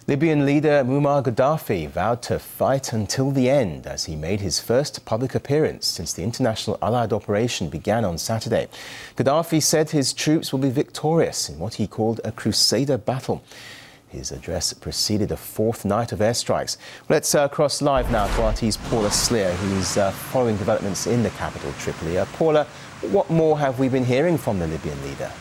Libyan leader Muammar Gaddafi vowed to fight until the end as he made his first public appearance since the international Allied operation began on Saturday. Gaddafi said his troops will be victorious in what he called a crusader battle. His address preceded a fourth night of airstrikes. Let's cross live now to RT's Paula Sleer, who's following developments in the capital, Tripoli. Paula, what more have we been hearing from the Libyan leader?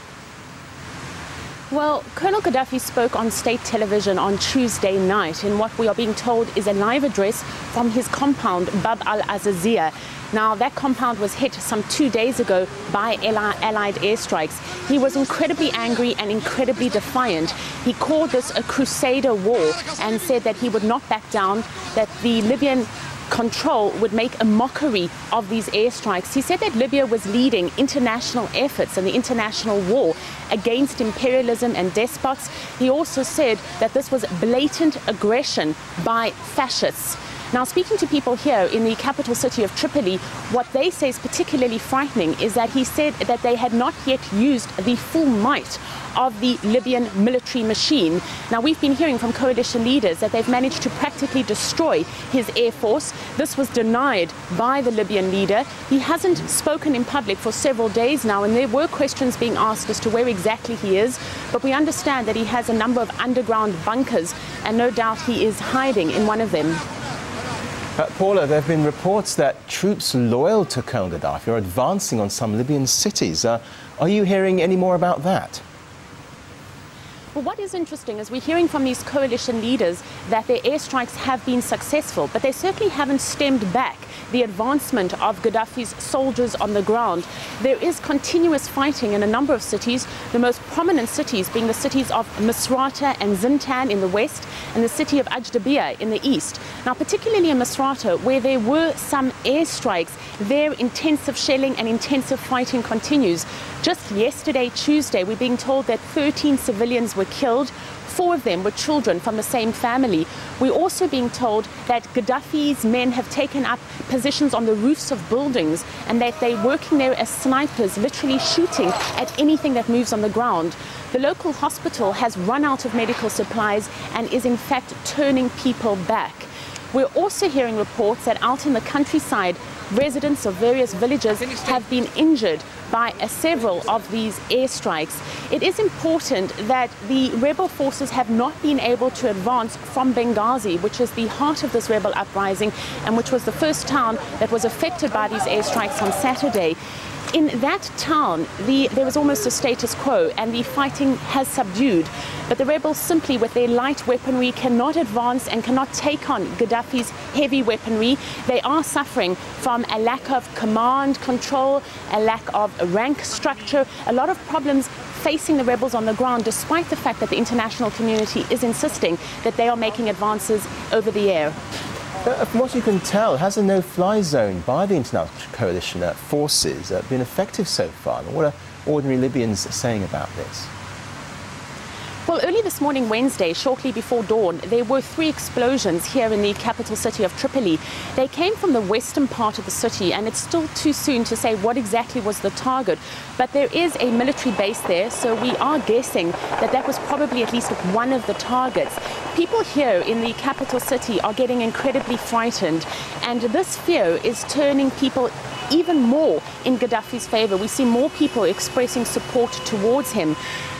Well, Colonel Gaddafi spoke on state television on Tuesday night in what we are being told is a live address from his compound, Bab al-Azazia. Now, that compound was hit some 2 days ago by Allied airstrikes. He was incredibly angry and incredibly defiant. He called this a crusader war and said that he would not back down, that the Libyan control would make a mockery of these airstrikes. He said that Libya was leading international efforts in the international war against imperialism and despots. He also said that this was blatant aggression by fascists. Now, speaking to people here in the capital city of Tripoli, what they say is particularly frightening is that he said that they had not yet used the full might of the Libyan military machine. Now, we've been hearing from coalition leaders that they've managed to practically destroy his air force. This was denied by the Libyan leader. He hasn't spoken in public for several days now, and there were questions being asked as to where exactly he is. But we understand that he has a number of underground bunkers, and no doubt he is hiding in one of them. Paula, there have been reports that troops loyal to Colonel Gaddafi are advancing on some Libyan cities. Are you hearing any more about that? Well, what is interesting is we're hearing from these coalition leaders that their airstrikes have been successful, but they certainly haven't stemmed back the advancement of Gaddafi's soldiers on the ground. There is continuous fighting in a number of cities, the most prominent cities being the cities of Misrata and Zintan in the west and the city of Ajdabiya in the east. Now, particularly in Misrata, where there were some airstrikes, their intensive shelling and intensive fighting continues. Just yesterday, Tuesday, we're being told that 13 civilians were killed. 4 of them were children from the same family. We're also being told that Gaddafi's men have taken up positions on the roofs of buildings and that they're working there as snipers, literally shooting at anything that moves on the ground. The local hospital has run out of medical supplies and is in fact turning people back. We're also hearing reports that out in the countryside, residents of various villages have been injured by several of these airstrikes. It is important that the rebel forces have not been able to advance from Benghazi, which is the heart of this rebel uprising and which was the first town that was affected by these airstrikes on Saturday. In that town, there was almost a status quo and the fighting has subdued. But the rebels simply, with their light weaponry, cannot advance and cannot take on Gaddafi's heavy weaponry. They are suffering from a lack of command control, a lack of rank structure, a lot of problems facing the rebels on the ground, despite the fact that the international community is insisting that they are making advances over the air. From what you can tell, has a no-fly zone by the international coalition forces been effective so far? What are ordinary Libyans saying about this? Well, early this morning, Wednesday, shortly before dawn, there were 3 explosions here in the capital city of Tripoli. They came from the western part of the city, and it's still too soon to say what exactly was the target. But there is a military base there, so we are guessing that that was probably at least one of the targets. People here in the capital city are getting incredibly frightened, and this fear is turning people even more in Gaddafi's favor. We see more people expressing support towards him.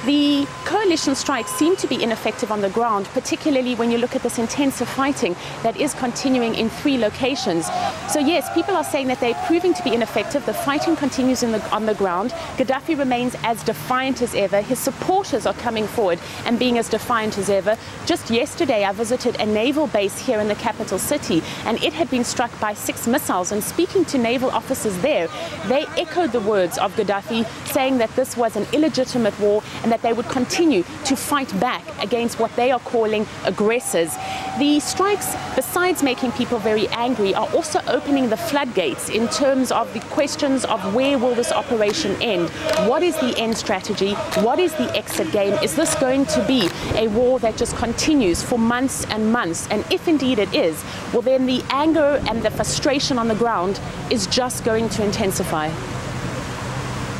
The coalition strikes seem to be ineffective on the ground, particularly when you look at this intensive fighting that is continuing in 3 locations. So yes, people are saying that they're proving to be ineffective. The fighting continues on the ground. Gaddafi remains as defiant as ever. His supporters are coming forward and being as defiant as ever. Just yesterday, I visited a naval base here in the capital city, and it had been struck by 6 missiles. And speaking to naval officers there, they echoed the words of Gaddafi, saying that this was an illegitimate war and that they would continue to fight back against what they are calling aggressors. The strikes, besides making people very angry, are also opening the floodgates in terms of the questions of where will this operation end? What is the end strategy? What is the exit game? Is this going to be a war that just continues for months and months? And if indeed it is, well, then the anger and the frustration on the ground is just going to intensify.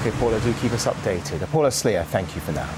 Okay, Paula, do keep us updated. Paula Sleer, thank you for now.